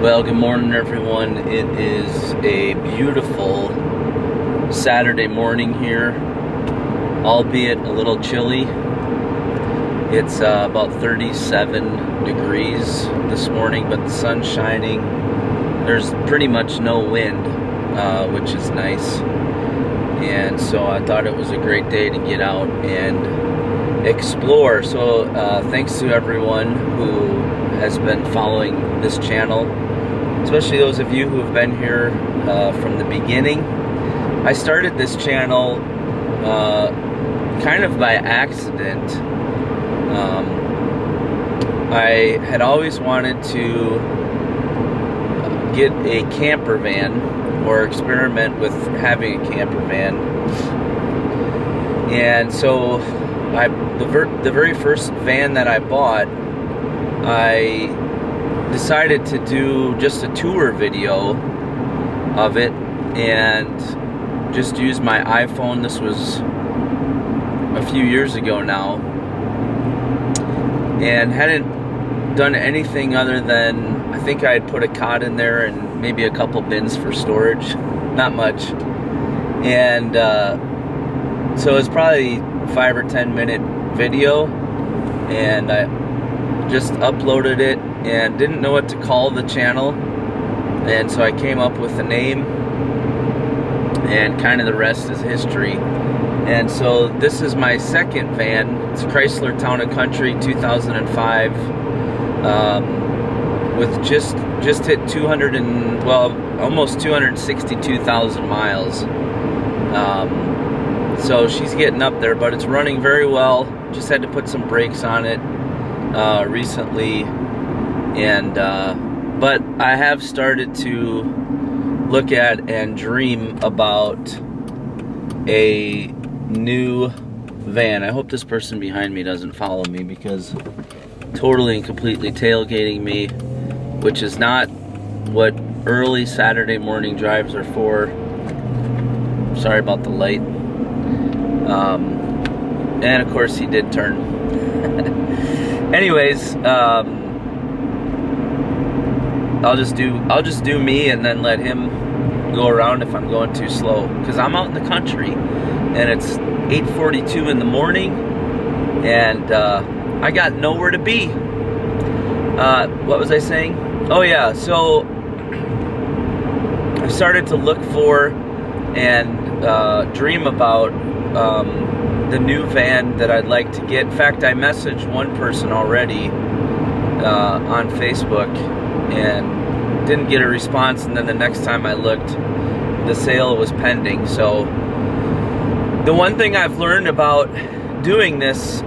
Well, good morning, everyone. It is a beautiful Saturday morning here, albeit a little chilly. It's about 37 degrees this morning, but the sun's shining. There's pretty much no wind, which is nice. And so I thought it was a great day to get out and explore. So thanks to everyone who has been following this channel, especially those of you who have been here from the beginning. I started this channel kind of by accident. I had always wanted to get a camper van or experiment with having a camper van, and so the very first van that I bought, I decided to do just a tour video of it and just use my iPhone. This was a few years ago now, and hadn't done anything other than, I think I had put a cot in there and maybe a couple bins for storage, not much. And so it's probably 5 or 10 minute video, and I just uploaded it and didn't know what to call the channel, and so I came up with a name, and kind of the rest is history. And so this is my second van. It's a Chrysler Town & Country 2005, with just hit almost 262,000 miles. So she's getting up there, but it's running very well. Just had to put some brakes on it recently, and but I have started to look at and dream about a new van. I hope this person behind me doesn't follow me, because totally and completely tailgating me, which is not what early Saturday morning drives are for. Sorry about the light. And of course he did turn. Anyways, I'll just do me, and then let him go around if I'm going too slow, because I'm out in the country and it's 8:42 in the morning, and I got nowhere to be. What was I saying? Oh yeah, so I started to look for and dream about the new van that I'd like to get. In fact, I messaged one person already on Facebook and didn't get a response, and then the next time I looked, the sale was pending. So the one thing I've learned about doing this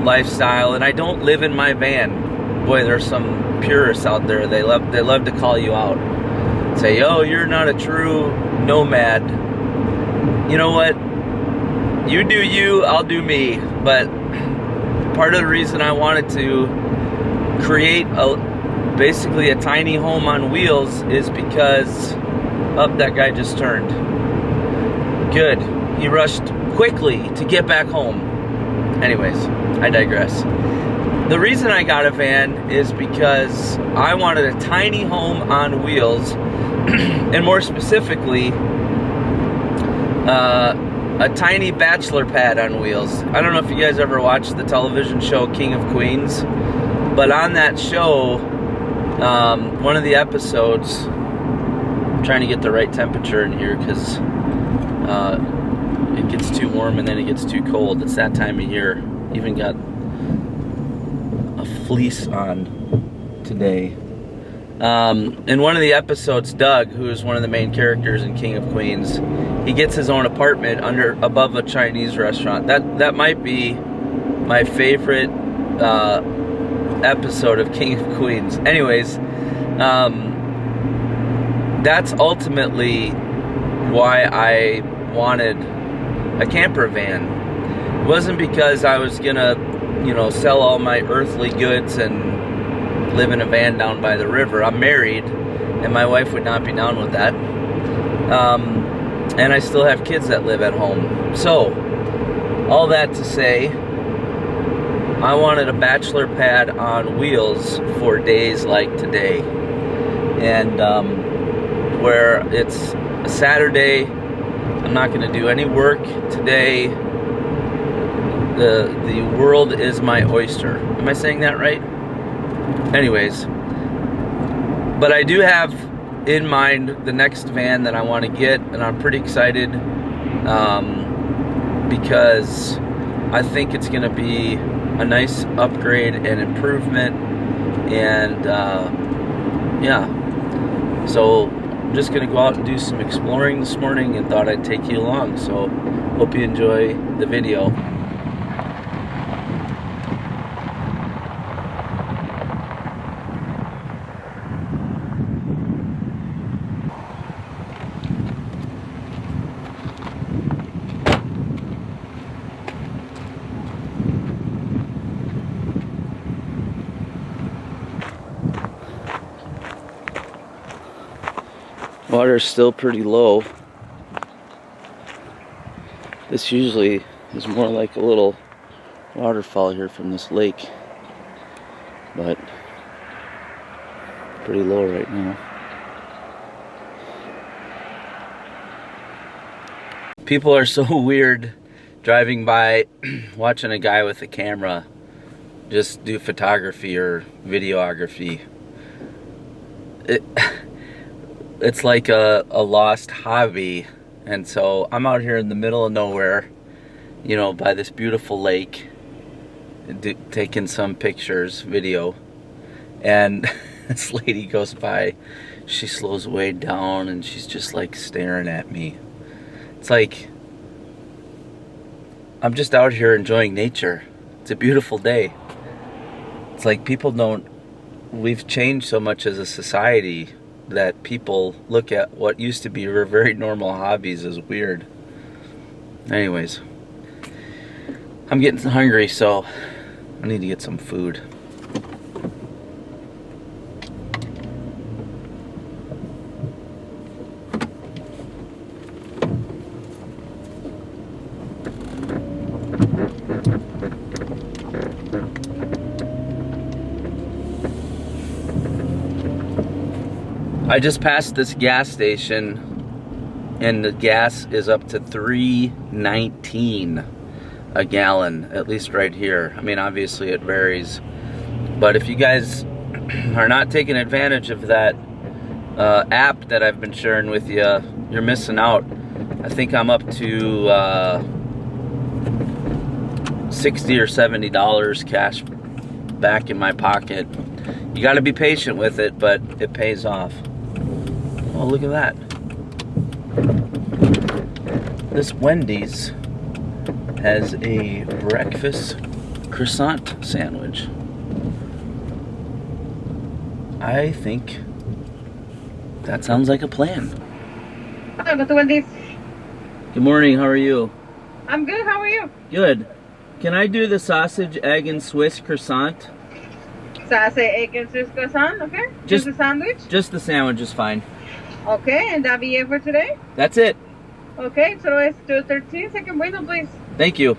lifestyle, and I don't live in my van. Boy, there's some purists out there. They love to call you out, say, "Oh, you're not a true nomad." You know what? You do you, I'll do me. But part of the reason I wanted to create basically a tiny home on wheels is because, that guy just turned. Good. He rushed quickly to get back home. Anyways, I digress. The reason I got a van is because I wanted a tiny home on wheels, and more specifically, a tiny bachelor pad on wheels. I don't know if you guys ever watched the television show King of Queens, but on that show, one of the episodes, I'm trying to get the right temperature in here because it gets too warm and then it gets too cold. It's that time of year. Even got a fleece on today. In one of the episodes, Doug, who is one of the main characters in King of Queens, he gets his own apartment above a Chinese restaurant. That might be my favorite episode of King of Queens. Anyways, that's ultimately why I wanted a camper van. It wasn't because I was gonna, sell all my earthly goods and live in a van down by the river. I'm married, and my wife would not be down with that. And I still have kids that live at home. So, all that to say, I wanted a bachelor pad on wheels for days like today. and where it's a Saturday. I'm not going to do any work today. The world is my oyster. Am I saying that right? Anyways, but I do have in mind the next van that I want to get, and I'm pretty excited because I think it's going to be a nice upgrade and improvement, and yeah, so I'm just going to go out and do some exploring this morning and thought I'd take you along, so hope you enjoy the video. Water's still pretty low. This usually is more like a little waterfall here from this lake, but pretty low right now. People are so weird driving by watching a guy with a camera just do photography or videography. It's like a lost hobby, and so I'm out here in the middle of nowhere, you know, by this beautiful lake, taking some pictures, video, and this lady goes by. She slows way down and she's just like staring at me. It's like I'm just out here enjoying nature. It's a beautiful day. It's like we've changed so much as a society that people look at what used to be very normal hobbies as weird. Anyways, I'm getting hungry, so I need to get some food. I just passed this gas station and the gas is up to $3.19 a gallon, at least right here. I mean, obviously it varies, but if you guys are not taking advantage of that app that I've been sharing with you, you're missing out. I think I'm up to $60 or $70 cash back in my pocket. You got to be patient with it, but it pays off. Oh, look at that. This Wendy's has a breakfast croissant sandwich. I think that sounds like a plan. Hello, Mr. Wendy's. Good morning, how are you? I'm good, how are you? Good. Can I do the sausage, egg, and Swiss croissant? Sausage, egg, and Swiss croissant, okay? Just a sandwich? Just the sandwich is fine. Okay, and that'll be it for today? That's it. Okay, so it's 2:13. Second window, please. Thank you.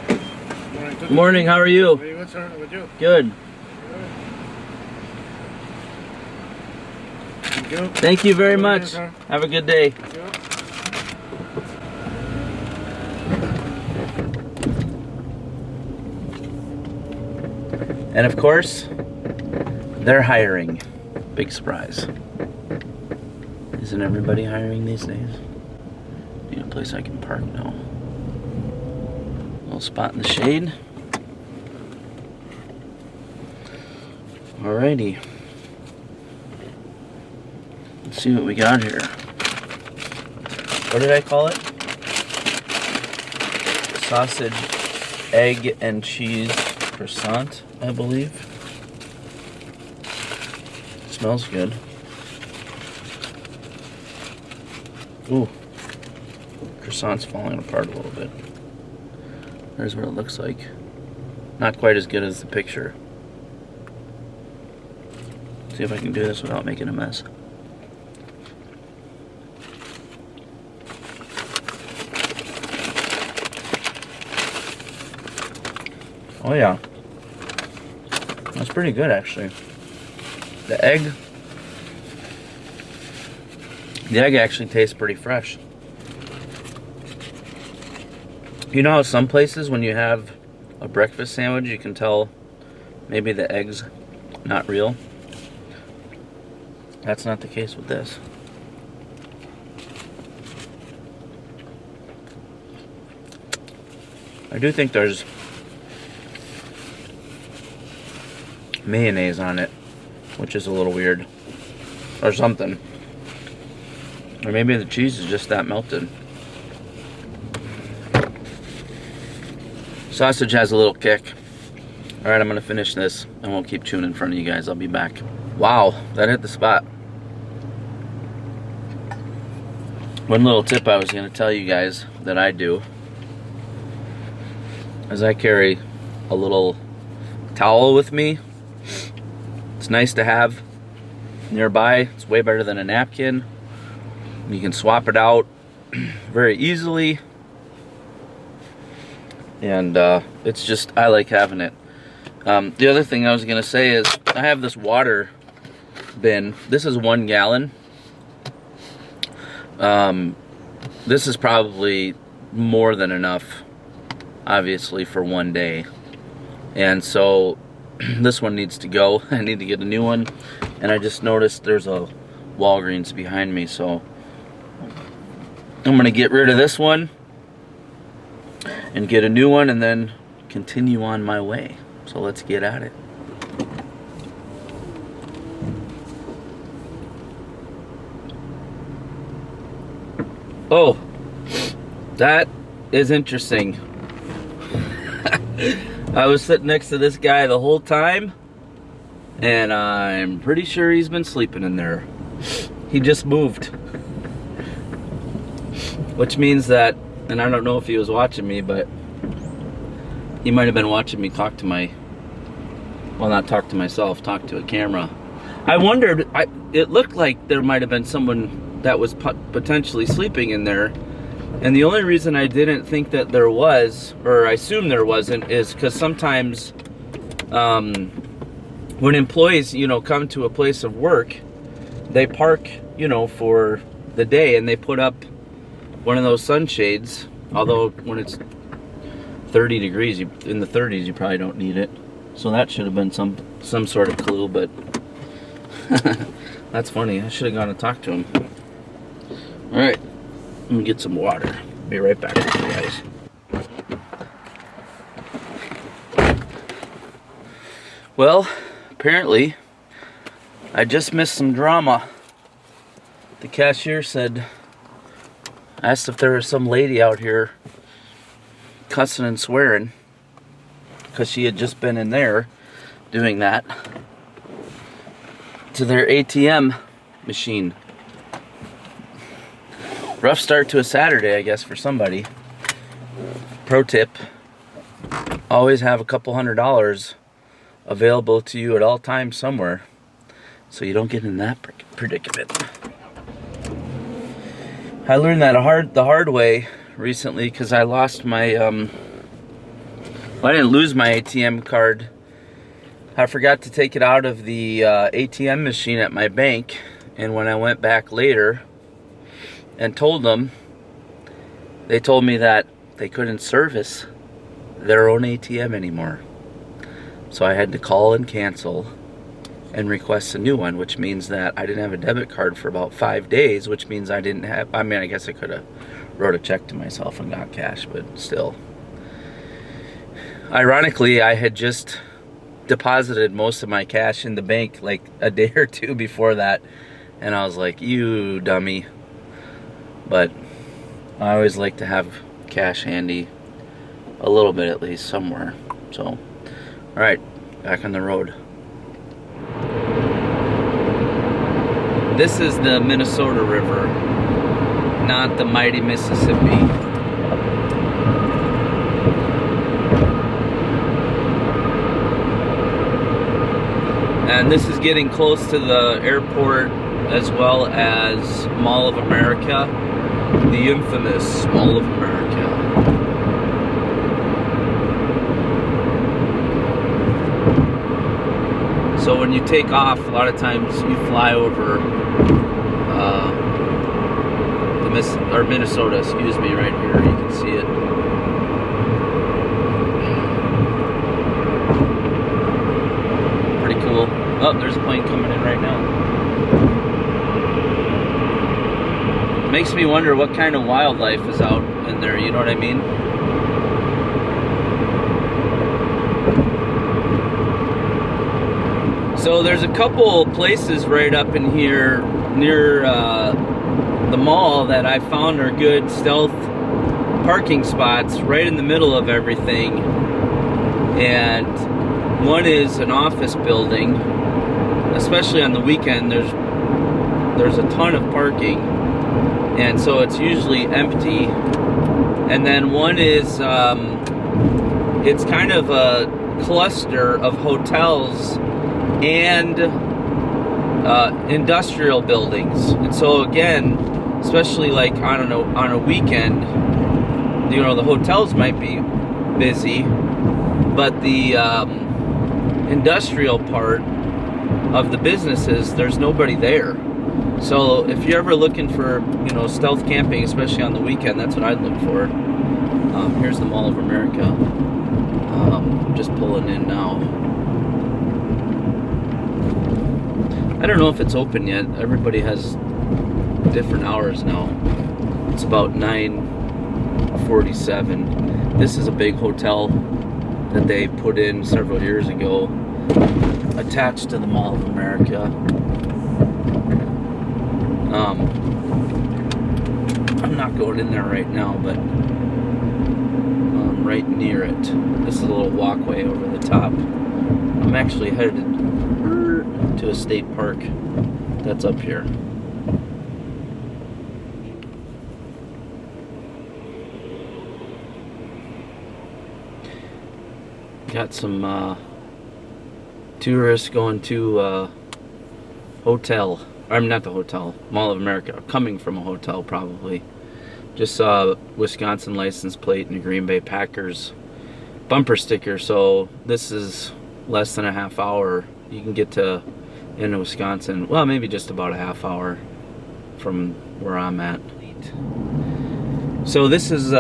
Good morning, how are you? Very good, sir. How about you? Good. Thank you. Thank you very much. Sir. Have a good day. Thank you. And of course, they're hiring. Big surprise. Isn't everybody hiring these days? Need a place I can park now. Little spot in the shade. Alrighty. Let's see what we got here. What did I call it? Sausage, egg, and cheese croissant, I believe. Smells good. Ooh, croissant's falling apart a little bit. There's what it looks like. Not quite as good as the picture. See if I can do this without making a mess. Oh yeah, that's pretty good actually. The egg The egg actually tastes pretty fresh. You know how some places when you have a breakfast sandwich you can tell maybe the egg's not real? That's not the case with this. I do think there's mayonnaise on it, which is a little weird. Or something. Or maybe the cheese is just that melted. Sausage has a little kick. Alright, I'm gonna finish this. I won't keep chewing in front of you guys. I'll be back. Wow, that hit the spot. One little tip I was gonna tell you guys that I do is I carry a little towel with me. It's nice to have nearby. It's way better than a napkin. You can swap it out very easily. And it's just, I like having it. The other thing I was gonna say is I have this water bin. This is 1 gallon. This is probably more than enough, obviously, for one day. And so this one needs to go. I need to get a new one. And I just noticed there's a Walgreens behind me, so I'm gonna get rid of this one and get a new one and then continue on my way. So let's get at it. Oh, that is interesting. I was sitting next to this guy the whole time, and I'm pretty sure he's been sleeping in there. He just moved. Which means that, and I don't know if he was watching me, but he might have been watching me talk to my, well, not talk to myself, talk to a camera. I wondered, it looked like there might have been someone that was potentially sleeping in there. And the only reason I didn't think that there was, or I assume there wasn't, is because sometimes when employees, you know, come to a place of work, they park, you know, for the day, and they put up one of those sunshades. Although when it's 30 degrees, in the 30s, you probably don't need it. So that should have been some sort of clue, but that's funny. I should have gone and talked to him. All right, let me get some water. Be right back with you guys. Well, apparently, I just missed some drama. The cashier asked if there was some lady out here cussing and swearing because she had just been in there doing that to their ATM machine. Rough start to a Saturday, I guess, for somebody. Pro tip, always have a couple $100 available to you at all times somewhere so you don't get in that predicament. I learned that the hard way recently because I lost my, well, I didn't lose my ATM card. I forgot to take it out of the ATM machine at my bank, and when I went back later and told them, they told me that they couldn't service their own ATM anymore. So I had to call and cancel and request a new one, which means that I didn't have a debit card for about 5 days, which means I didn't have, I mean, I guess I could have wrote a check to myself and got cash, but still. Ironically, I had just deposited most of my cash in the bank like a day or two before that, and I was like, you dummy. But I always like to have cash handy, a little bit at least, somewhere. So, all right, back on the road. This is the Minnesota River, not the mighty Mississippi. And this is getting close to the airport as well as Mall of America, the infamous Mall of America. So when you take off, a lot of times you fly over or Minnesota, excuse me, right here. You can see it. Pretty cool. Oh, there's a plane coming in right now. Makes me wonder what kind of wildlife is out in there, you know what I mean? So there's a couple places right up in here near the mall that I found are good stealth parking spots right in the middle of everything. And one is an office building, especially on the weekend. There's a ton of parking, and so it's usually empty. And then one is it's kind of a cluster of hotels and industrial buildings. And so again, especially like, I don't know, on a weekend, you know, the hotels might be busy, but the industrial part of the businesses, there's nobody there. So if you're ever looking for, you know, stealth camping, especially on the weekend, that's what I'd look for. Here's the Mall of America. I'm just pulling in now. I don't know if it's open yet. Everybody has different hours now. It's about 9:47. This is a big hotel that they put in several years ago, attached to the Mall of America. I'm not going in there right now, but I'm right near it. This is a little walkway over the top. I'm actually headed to a state park that's up here. Got some tourists going to hotel. I'm not the hotel, Mall of America. Coming from a hotel, probably. Just saw a Wisconsin license plate and a Green Bay Packers bumper sticker. So this is less than a half hour. You can get to into Wisconsin. Well, maybe just about a half hour from where I'm at. So this is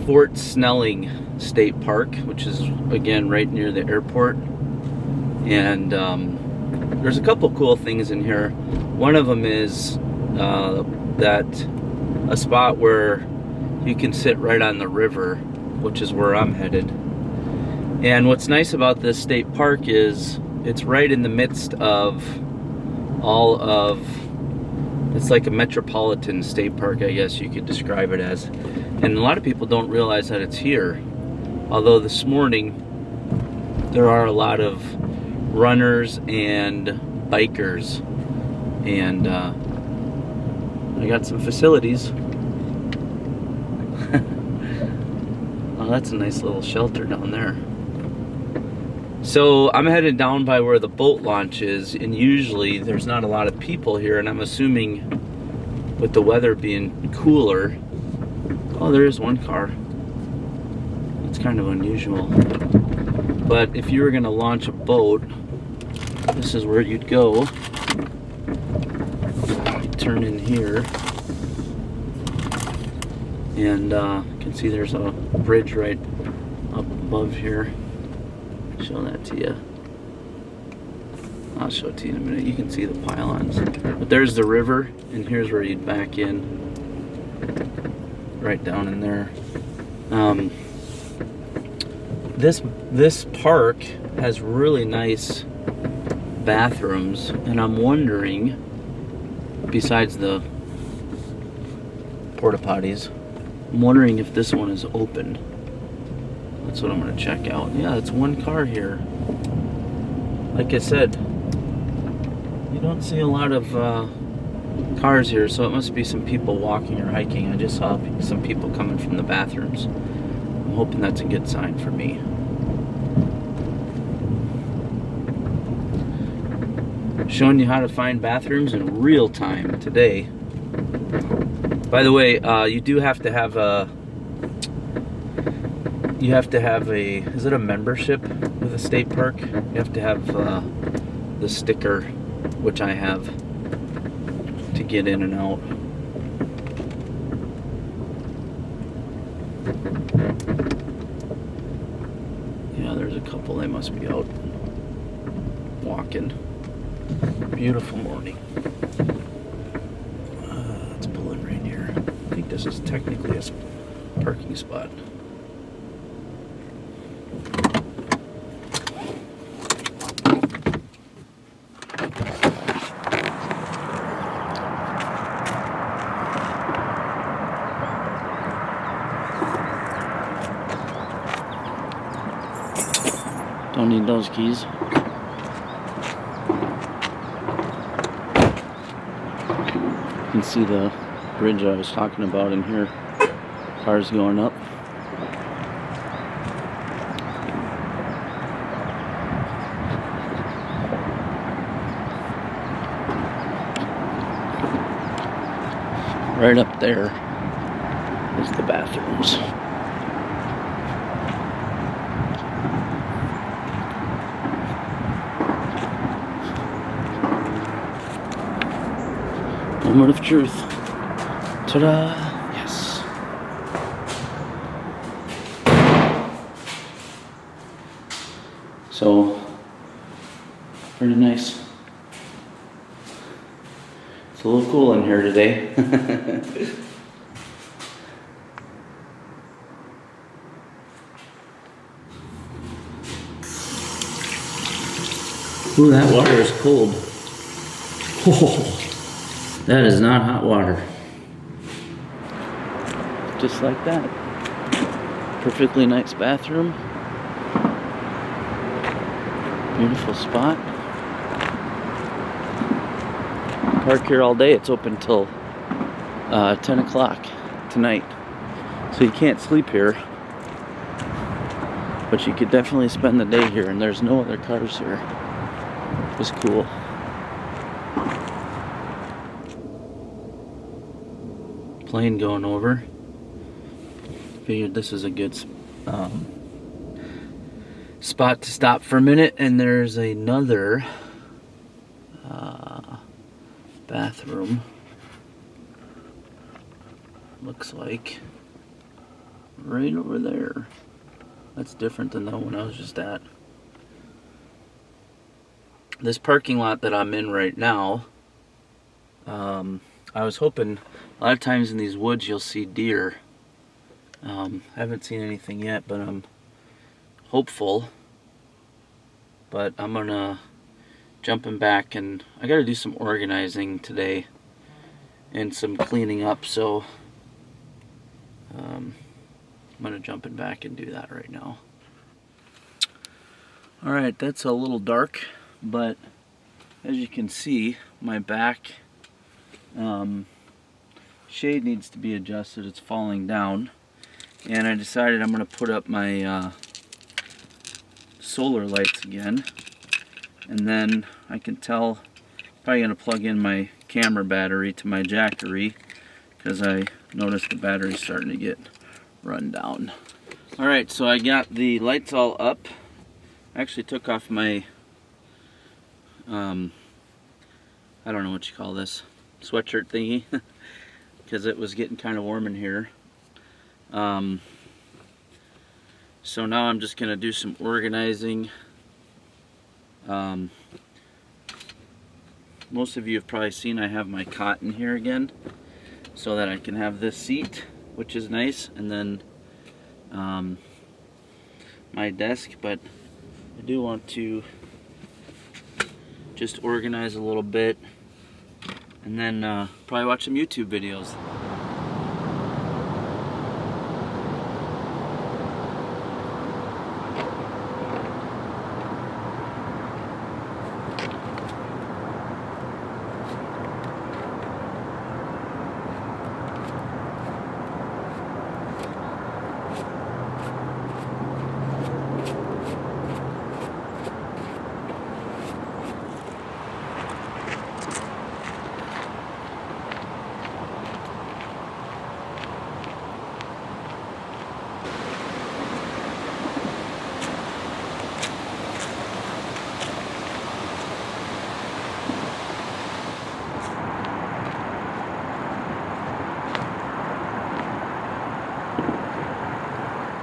Fort Snelling State Park, which is again right near the airport. And there's a couple cool things in here. One of them is a spot where you can sit right on the river, which is where I'm headed. And what's nice about this state park is it's right in the midst of all of, it's like a metropolitan state park, I guess you could describe it as. And a lot of people don't realize that it's here. Although this morning there are a lot of runners and bikers, and I got some facilities. Oh, that's a nice little shelter down there. So I'm headed down by where the boat launch is, and usually there's not a lot of people here, and I'm assuming with the weather being cooler. Oh, there is one car. It's kind of unusual. But if you were going to launch a boat, this is where you'd go. You'd turn in here, and you can see there's a bridge right up above here. Show that to you. I'll show it to you in a minute. You can see the pylons. But there's the river, and here's where you'd back in. Right down in there. This park has really nice bathrooms, and I'm wondering, besides the porta potties, I'm wondering if this one is open. That's what I'm going to check out. Yeah, it's one car here. Like I said, you don't see a lot of cars here, so it must be some people walking or hiking. I just saw some people coming from the bathrooms. I'm hoping that's a good sign for me. Showing you how to find bathrooms in real time today. By the way, you do have to have a... is it a membership with a state park? You have to have the sticker, which I have, to get in and out. Yeah, there's a couple. They must be out walking. Beautiful morning. Let's pull in right here. I think this is technically a parking spot. Don't need those keys. You can see the bridge I was talking about in here. Cars going up. Right up there is the bathrooms. Moment of truth. Ta-da! Yes. So, pretty nice. It's a little cool in here today. Ooh, that water is cold. Oh. That is not hot water. Just like that. Perfectly nice bathroom. Beautiful spot. Park here all day. It's open till 10 o'clock tonight. So you can't sleep here. But you could definitely spend the day here, and there's no other cars here. It's cool. Plane going over. Figured this is a good spot to stop for a minute, and there's another bathroom. Looks like right over there. That's different than the one I was just at. This parking lot that I'm in right now, I was hoping, a lot of times in these woods you'll see deer. I haven't seen anything yet, but I'm hopeful. But I'm gonna jumping back, and I gotta do some organizing today and some cleaning up, so I'm gonna jumping back and do that right now. Alright, that's a little dark, but as you can see, my back shade needs to be adjusted. It's falling down, and I decided I'm going to put up my solar lights again, and then I can tell probably going to plug in my camera battery to my Jackery, because I noticed the battery's starting to get run down. Alright, so I got the lights all up. I actually took off my I don't know what you call this, sweatshirt thingy, because it was getting kind of warm in here. So now I'm just going to do some organizing. Most of you have probably seen I have my cot in here again, so that I can have this seat, which is nice, and then my desk, but I do want to just organize a little bit, and then probably watch some YouTube videos.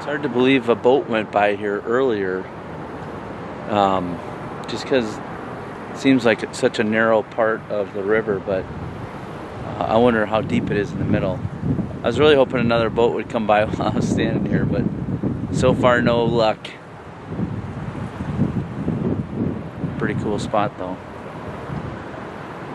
hard to believe a boat went by here earlier. Just because it seems like it's such a narrow part of the river, but I wonder how deep it is in the middle. I was really hoping another boat would come by while I was standing here, but so far no luck. Pretty cool spot though.